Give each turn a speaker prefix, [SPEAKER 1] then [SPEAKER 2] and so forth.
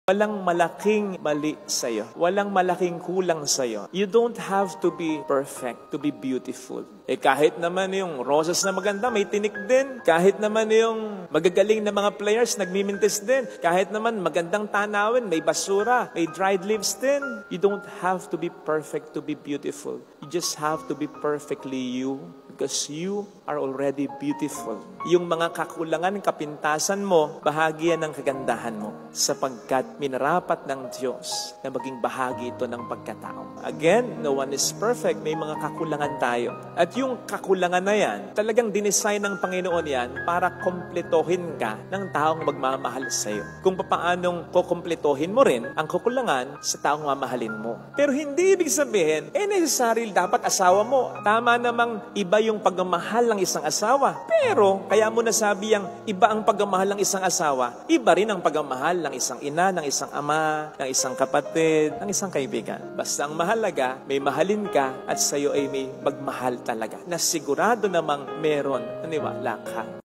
[SPEAKER 1] Walang malaking mali sa'yo. Walang malaking kulang sa'yo. You don't have to be perfect to be beautiful. Kahit naman yung roses na maganda, may tinik din. Kahit naman yung magagaling na mga players, nagmimintis din. Kahit naman magandang tanawin, may basura, may dried leaves din. You don't have to be perfect to be beautiful. You just have to be perfectly you. Because you are already beautiful. Yung mga kakulangan, kapintasan mo, bahagi yan ng kagandahan mo. Sapagkat minarapat ng Diyos na maging bahagi ito ng pagkatao. Again, no one is perfect. May mga kakulangan tayo. At yung kakulangan na yan, talagang dinesign ng Panginoon yan para kompletohin ka ng taong magmamahal sa iyo. Kung paanong kukompletohin mo rin ang kakulangan sa taong mamahalin mo. Pero hindi ibig sabihin, necessary dapat asawa mo. Tama namang iba yung pagmamahal ng isang asawa. Pero, kaya mo nasabi ang iba ang pagmamahal ng isang asawa, iba rin ang pagmamahal ng isang ina, ng isang ama, ng isang kapatid, ng isang kaibigan. Basta ang mahalaga, may mahalin ka at sa'yo ay may magmahal talaga. Na sigurado namang meron, naniwala ka.